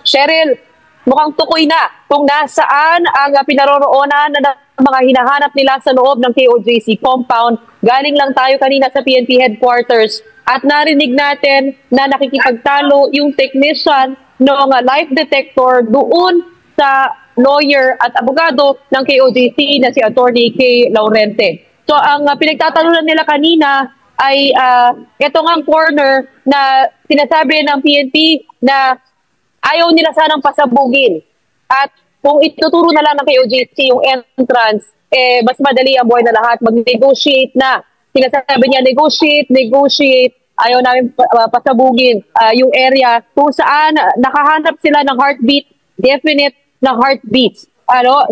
Cheryl, mukhang tukoy na kung nasaan ang pinaroroonan ng mga hinahanap nila sa loob ng KOJC compound. Galing lang tayo kanina sa PNP headquarters at narinig natin na nakikipagtalo yung technician ng life detector doon sa lawyer at abogado ng KOJC na si Attorney Kay Laurente. So ang pinagtatalunan nila kanina ay ito ngang corner na sinasabi ng PNP na ayaw nila sanang pasabugin. At kung ituturo na lang ng KOJC yung entrance, mas madali ang buhay na lahat. Mag-negotiate na. Sinasabi niya, negotiate. Ayaw namin pasabugin yung area kung saan nakahanap sila ng heartbeat, definite na heartbeats.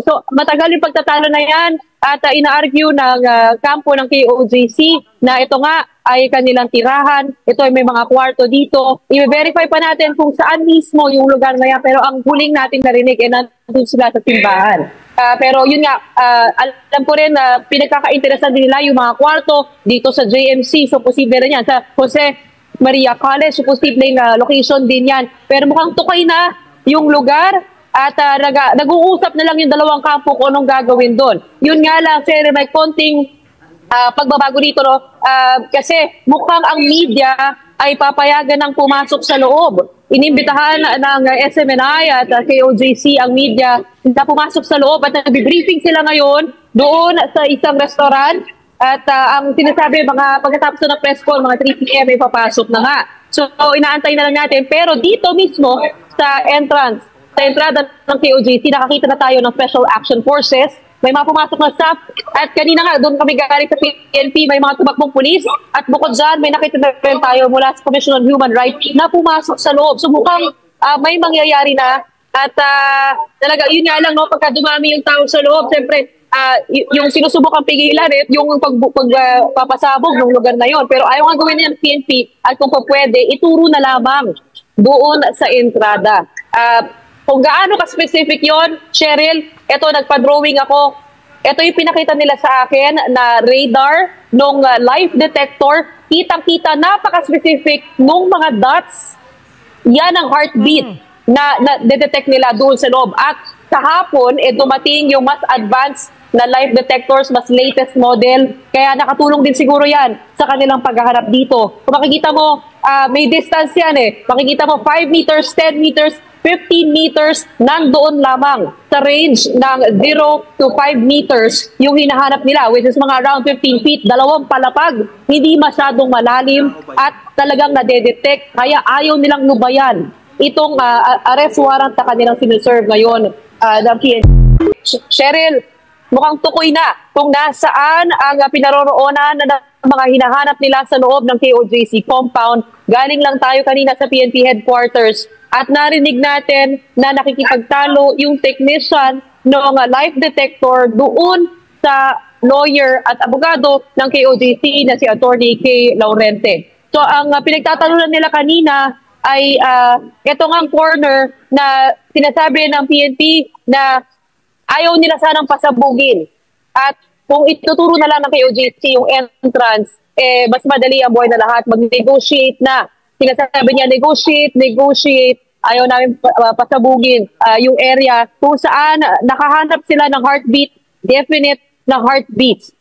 So matagal yung pagtatalo na yan at ina-argue ng kampo ng KOJC na ito nga ay kanilang tirahan. Ito ay may mga kwarto dito. I-verify pa natin kung saan mismo yung lugar na yan. Pero ang huling natin narinig ay nandun sila sa timbahan. Pero yun nga, alam ko rin na pinagkaka-interesan din nila yung mga kwarto dito sa JMC. So posible rin yan. Sa Jose Maria College, so posible na location din yan. Pero mukhang tukay na yung lugar. At nag-uusap na lang yung dalawang kampo kung anong gagawin doon. Yun nga lang, sir, may konting pagbabago dito, no? Kasi mukhang ang media ay papayagan ng pumasok sa loob. Inimbitahan ng SMNI at KOJC ang media na pumasok sa loob at nag-briefing sila ngayon doon sa isang restaurant. At ang sinasabi, mga pagkatapos ng press call, mga 3 p.m. ay papasok na nga. So, inaantay na lang natin. Pero dito mismo sa entrance, sa entrada ng KOJC, nakakita na tayo ng Special Action Forces. May mga pumasok na staff. At kanina nga, doon kami galing sa PNP, may mga tumakbong pulis. At bukod dyan, may nakita na rin tayo mula sa Commission on Human Rights na pumasok sa loob. So mukhang may mangyayari na. At talaga, yun nga lang, no, pagka dumami yung tao sa loob, siyempre, yung sinusubukang pigilan, yung pagpapasabog ng lugar na yon. Pero ayaw nga gawin ng PNP at kung pa pwede, ituro na lamang doon sa entrada. Kung gaano ka-specific yon, Cheryl, ito, nagpa-drawing ako. Ito yung pinakita nila sa akin na radar nung life detector. Kitang-kita, napaka-specific nung mga dots. Yan ang heartbeat na detect nila doon sa loob. At kahapon, dumating yung mas advanced na life detectors, mas latest model. Kaya nakatulong din siguro yan sa kanilang paghahanap dito. Kung makikita mo, may distance yan Makikita mo 5 meters, 10 meters, 15 meters, nandoon lamang sa range ng 0 to 5 meters yung hinahanap nila, which is mga around 15 feet, dalawang palapag, hindi masyadong malalim at talagang nadedetect, kaya ayaw nilang lubayan itong arrest warrant na kanilang sinuserve ngayon ng PNP. Cheryl, mukhang tukoy na kung nasaan ang pinaroroonan ng mga hinahanap nila sa loob ng KOJC compound. Galing lang tayo kanina sa PNP headquarters at narinig natin na nakikipagtalo yung technician ng life detector doon sa lawyer at abogado ng KOJC na si Attorney Kay Laurente. So ang pinagtatalunan nila kanina ay ito ngang corner na sinasabi ng PNP na ayaw nila sanang pasabugin. At kung ituturo na lang ng KOJC yung entrance, mas madali ang buhay na lahat. Mag-negotiate na. Sinasabi niya, negotiate. Ayaw namin pasabugin yung area kung saan nakahanap sila ng heartbeat, definite na heartbeats.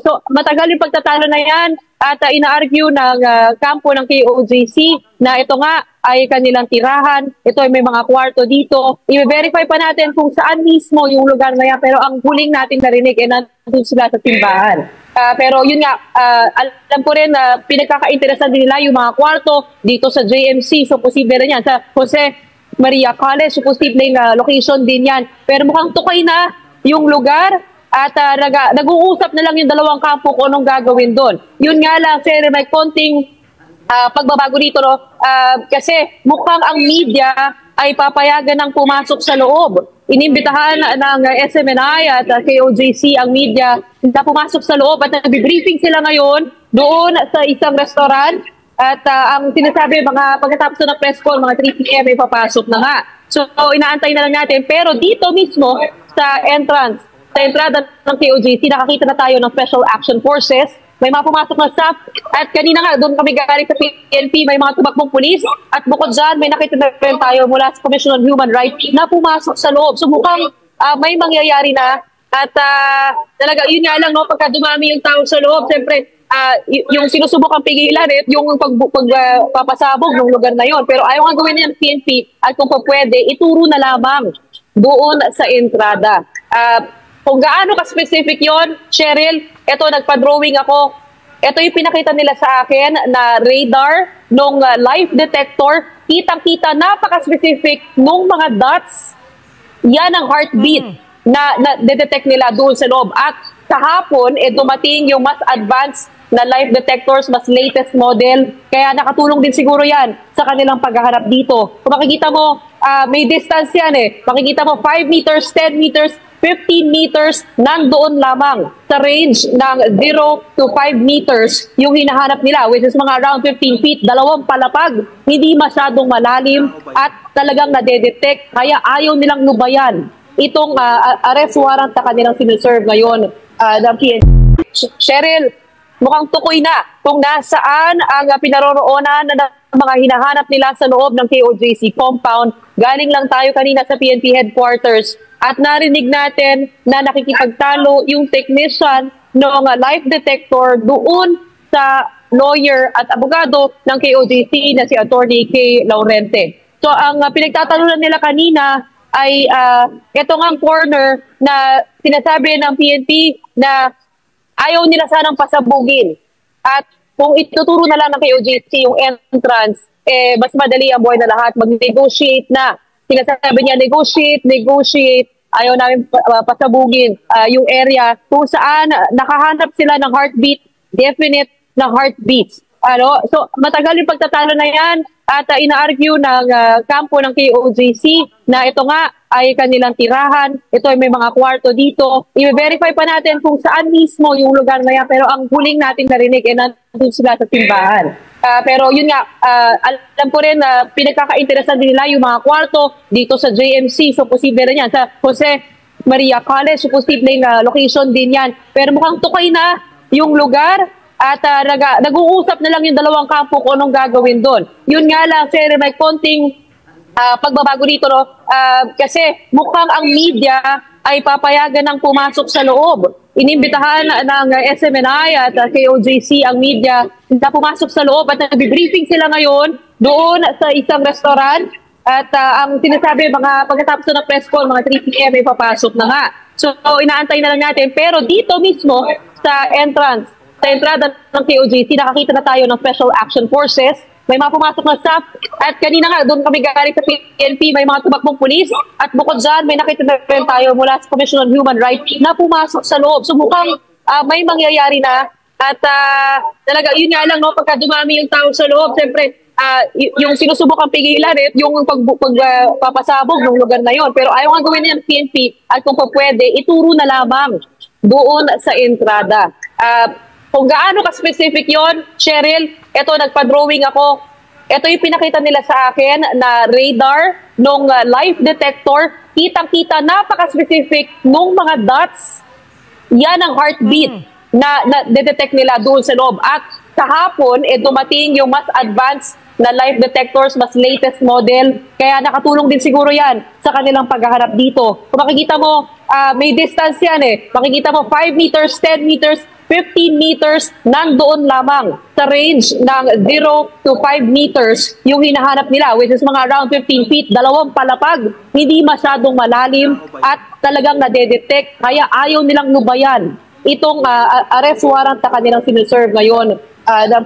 So matagal yung pagtatalo na yan at ina-argue ng kampo ng KOJC na ito nga ay kanilang tirahan. Ito ay may mga kwarto dito. I-verify pa natin kung saan mismo yung lugar na yan. Pero ang huling natin narinig ay nandun sila sa timbahan. Pero yun nga, alam ko rin na pinagkaka-interesan din nila yung mga kwarto dito sa JMC. So posible rin yan. Sa Jose Maria College, so posible na location din yan. Pero mukhang tukay na yung lugar. At nag-uusap na lang yung dalawang kampo kung anong gagawin doon. Yun nga lang, sir, may konting pagbabago dito, no? Kasi mukhang ang media ay papayagan ng pumasok sa loob. Inimbitahan ng SMNI at KOJC ang media na pumasok sa loob at nag-briefing sila ngayon doon sa isang restaurant. At ang sinasabi, mga pagkatapos ng press call, mga 3 p.m. ay papasok na nga. So inaantay na lang natin. Pero dito mismo sa entrance, sa entrada ng KOJC, nakakita na tayo ng Special Action Forces. may mga pumasok na staff. At kanina nga, doon kami galing sa PNP, may mga tumakbong pulis. At bukod dyan, may nakita na rin tayo mula sa Commission on Human Rights na pumasok sa loob. So mukhang may mangyayari na. At talaga, yun nga lang, no, pagka dumami yung tao sa loob, siyempre, yung sinusubukang pigilan, yung pagpapasabog ng lugar na yon. Pero ayaw nga gawin ng PNP at kung pa pwede, ituro na lamang doon sa entrada. Kung gaano ka-specific yon, Cheryl, eto, nagpa-drawing ako. Ito yung pinakita nila sa akin na radar nung life detector. Kitang-kita, napaka-specific nung mga dots. Yan ang heartbeat na detect nila doon sa loob. At kahapon, dumating yung mas advanced na life detectors, mas latest model. Kaya nakatulong din siguro yan sa kanilang paghahanap dito. Kung makikita mo, may distance yan Makikita mo 5 meters, 10 meters, 15 meters, nandoon lamang sa range ng 0 to 5 meters yung hinahanap nila, which is mga around 15 feet, dalawang palapag, hindi masyadong malalim at talagang nadedetect, kaya ayaw nilang lubayan itong arrest warrant na kanilang sinuserve ngayon ng PNP. Cheryl, mukhang tukoy na kung nasaan ang pinaroroonan ng mga hinahanap nila sa loob ng KOJC compound. Galing lang tayo kanina sa PNP headquarters at narinig natin na nakikipagtalo yung technician ng life detector doon sa lawyer at abogado ng KOJC na si Attorney K. Laurente. So ang pinagtatalunan nila kanina ay ito ngang corner na sinasabi ng PNP na ayaw nila sanang pasabugin. At kung ituturo na lang ng KOJC yung entrance, mas madali ang buhay na lahat, mag-negotiate na. Sinasabi niya, negotiate, ayaw namin pasabugin yung area kung saan nakahanap sila ng heartbeat, definite na heartbeats. So matagal yung pagtatalo na yan at ina-argue ng kampo ng KOJC na ito nga ay kanilang tirahan, ito ay may mga kwarto dito. I-verify pa natin kung saan mismo yung lugar na yan, pero ang huling natin narinig nandun sila sa timbahan. Pero yun nga, alam ko rin na pinagkakainteresan din nila yung mga kwarto dito sa JMC. So posible rin yan. Sa Jose Maria College, so posible yung location din yan. Pero mukhang tukay na yung lugar at nag-uusap na lang yung dalawang kampo kung anong gagawin doon. Yun nga lang, sir, may konting pagbabago dito, no? Kasi mukhang ang media ay papayagan ng pumasok sa loob. Inimbitahan ng SMNI at KOJC ang media na pumasok sa loob at nag-briefing sila ngayon doon sa isang restaurant at ang sinasabi pagkatapos ng press call, mga 3 p.m. ay papasok na nga. So inaantay na lang natin, pero dito mismo sa entrance, sa entrada ng KOJC, nakakita na tayo ng Special Action Forces. May mga pumasok na staff at kanina nga doon kami galing sa PNP, may mga tumakbong pulis at bukod dyan, may nakita na rin tayo mula sa Commission on Human Rights na pumasok sa loob. So mukhang may mangyayari na at talaga, yun nga lang, no, pagka dumami yung tao sa loob, siyempre, yung sinusubukang pigilan, yung pagpapasabog ng lugar na yon. Pero ayaw nga gawin ng PNP at kung pa pwede, ituro na lamang doon sa entrada. Kung gaano ka-specific yon, Cheryl, ito, nagpa-drawing ako. Ito yung pinakita nila sa akin na radar nung life detector. Kitang-kita, napaka-specific nung mga dots. Yan ang heartbeat na detect nila doon sa loob. At kahapon, dumating yung mas advanced na life detectors, mas latest model. Kaya nakatulong din siguro yan sa kanilang paghahanap dito. Kung makikita mo, may distance yan Makikita mo 5 meters, 10 meters, 15 meters, nandoon lamang sa range ng 0 to 5 meters yung hinahanap nila, which is mga around 15 feet, dalawang palapag, hindi masyadong malalim at talagang nadedetect, kaya ayaw nilang lubayan itong arrest warrant na kanilang sinuserve ngayon ng